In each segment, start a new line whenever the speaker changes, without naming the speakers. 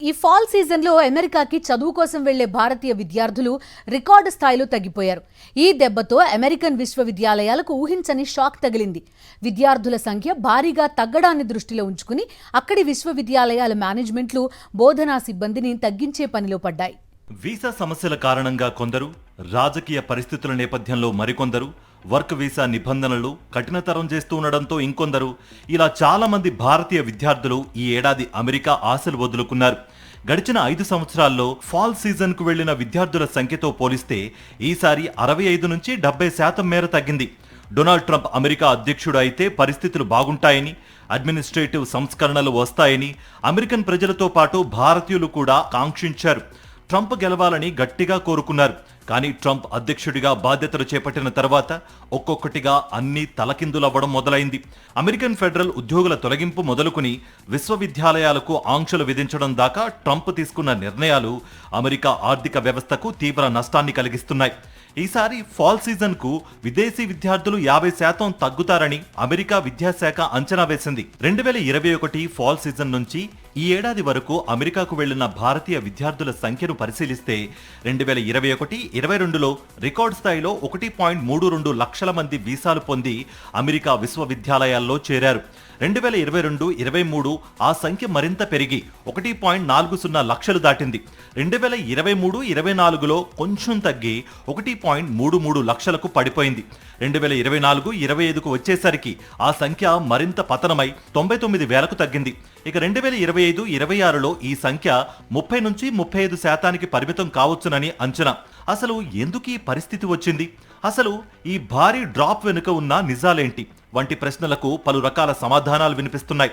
ఈ ఫాల్ సీజన్లో అమెరికాకి చదువు కోసం వెళ్లే భారతీయ విద్యార్థులు రికార్డు స్థాయిలో తగ్గిపోయారు. ఈ దెబ్బతో అమెరికన్ విశ్వవిద్యాలయాలకు ఊహించని షాక్ తగిలింది. విద్యార్థుల సంఖ్య భారీగా తగ్గడాన్ని దృష్టిలో ఉంచుకుని అక్కడి విశ్వవిద్యాలయాల మేనేజ్మెంట్లు బోధనా సిబ్బందిని తగ్గించే పనిలో పడ్డాయి.
వీసా సమస్యల కారణంగా కొందరు, రాజకీయ పరిస్థితుల నేపథ్యంలో మరికొందరు, వర్క్ వీసా నిబంధనలు కఠినతరం చేస్తూ ఉండడంతో ఇంకొందరు, ఇలా చాలా మంది భారతీయ విద్యార్థులు ఈ ఏడాది అమెరికా ఆశలు వదులుకున్నారు. గడిచిన 5 సంవత్సరాల్లో ఫాల్ సీజన్ కు వెళ్లిన విద్యార్థుల సంఖ్యతో పోలిస్తే ఈసారి 65 నుంచి 70% మేర తగ్గింది. డొనాల్డ్ ట్రంప్ అమెరికా అధ్యక్షుడు అయితే పరిస్థితులు బాగుంటాయని, అడ్మినిస్ట్రేటివ్ సంస్కరణలు వస్తాయని అమెరికన్ ప్రజలతో పాటు భారతీయులు కూడా కాంక్షించారు. ట్రంప్ గెలవాలని గట్టిగా కోరుకున్నారు. కానీ ట్రంప్ అధ్యక్షుడిగా బాధ్యతలు చేపట్టిన తర్వాత ఒక్కొక్కటిగా అన్ని తలకిందులవ్వడం మొదలైంది. అమెరికన్ ఫెడరల్ ఉద్యోగుల తొలగింపు మొదలుకుని విశ్వవిద్యాలయాలకు ఆంక్షలు విధించడం దాకా ట్రంప్ తీసుకున్న నిర్ణయాలు అమెరికా ఆర్థిక వ్యవస్థకు తీవ్ర నష్టాన్ని కలిగిస్తున్నాయి. ఈసారి ఫాల్ సీజన్ కు విదేశీ విద్యార్థులు 50% తగ్గుతారని అమెరికా విద్యాశాఖ అంచనా వేసింది. 2021 ఫాల్ సీజన్ నుంచి ఈ ఏడాది వరకు అమెరికాకు వెళ్లిన భారతీయ విద్యార్థుల సంఖ్యను పరిశీలిస్తే 2021-22లో రికార్డు స్థాయిలో 1.32 లక్షల మంది వీసాలు పొంది అమెరికా విశ్వవిద్యాలయాల్లో చేరారు. 2022-23 ఆ సంఖ్య మరింత పెరిగి 1.40 లక్షలు దాటింది. 2023-24లో కొంచెం తగ్గి 1.33 లక్షలకు పడిపోయింది. 2024-25కు వచ్చేసరికి ఆ సంఖ్య మరింత పతనమై 99,000కు తగ్గింది. ఇక 2025-26లో ఈ సంఖ్య 30 నుంచి 35% పరిమితం కావచ్చునని అంచనా. అసలు ఎందుకు ఈ పరిస్థితి వచ్చింది? అసలు ఈ భారీ డ్రాప్ వెనుక ఉన్న నిజాలేంటి వంటి ప్రశ్నలకు పలు రకాల సమాధానాలు వినిపిస్తున్నాయి.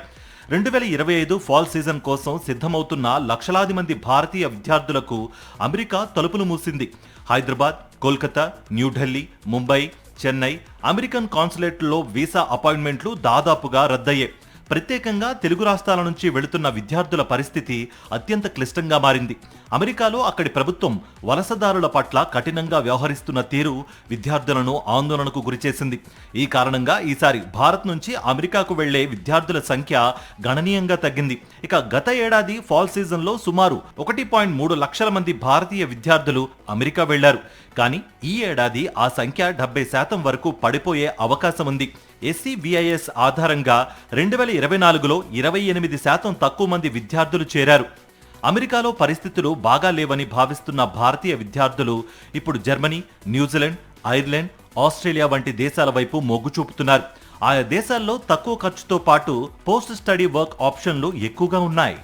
2025 ఫాల్ సీజన్ కోసం సిద్ధమవుతున్న లక్షలాది మంది భారతీయ విద్యార్థులకు అమెరికా తలుపులు మూసింది. హైదరాబాద్, కోల్కతా, న్యూఢిల్లీ, ముంబై, చెన్నై అమెరికన్ కాన్సులేట్లో వీసా అపాయింట్మెంట్లు దాదాపుగా రద్దయ్యాయి. ప్రత్యేకంగా తెలుగు రాష్ట్రాల నుంచి వెళుతున్న విద్యార్థుల పరిస్థితి అత్యంత క్లిష్టంగా మారింది. అమెరికాలో అక్కడి ప్రభుత్వం వలసదారుల పట్ల కఠినంగా వ్యవహరిస్తున్న తీరు విద్యార్థులను ఆందోళనకు గురిచేసింది. ఈ కారణంగా ఈసారి భారత్ నుంచి అమెరికాకు వెళ్లే విద్యార్థుల సంఖ్య గణనీయంగా తగ్గింది. ఇక గత ఏడాది ఫాల్ సీజన్లో సుమారు 1.3 లక్షల మంది భారతీయ విద్యార్థులు అమెరికా వెళ్లారు. కానీ ఈ ఏడాది ఆ సంఖ్య 70% వరకు పడిపోయే అవకాశం ఉంది. SCBIS ఆధారంగా 2024లో 28% తక్కువ మంది విద్యార్థులు చేరారు. అమెరికాలో పరిస్థితులు బాగా లేవని భావిస్తున్న భారతీయ విద్యార్థులు ఇప్పుడు జర్మనీ, న్యూజిలాండ్, ఐర్లాండ్, ఆస్ట్రేలియా వంటి దేశాల వైపు మొగ్గు చూపుతున్నారు. ఆయా దేశాల్లో తక్కువ ఖర్చుతో పాటు పోస్ట్ స్టడీ వర్క్ ఆప్షన్లు ఎక్కువగా ఉన్నాయి.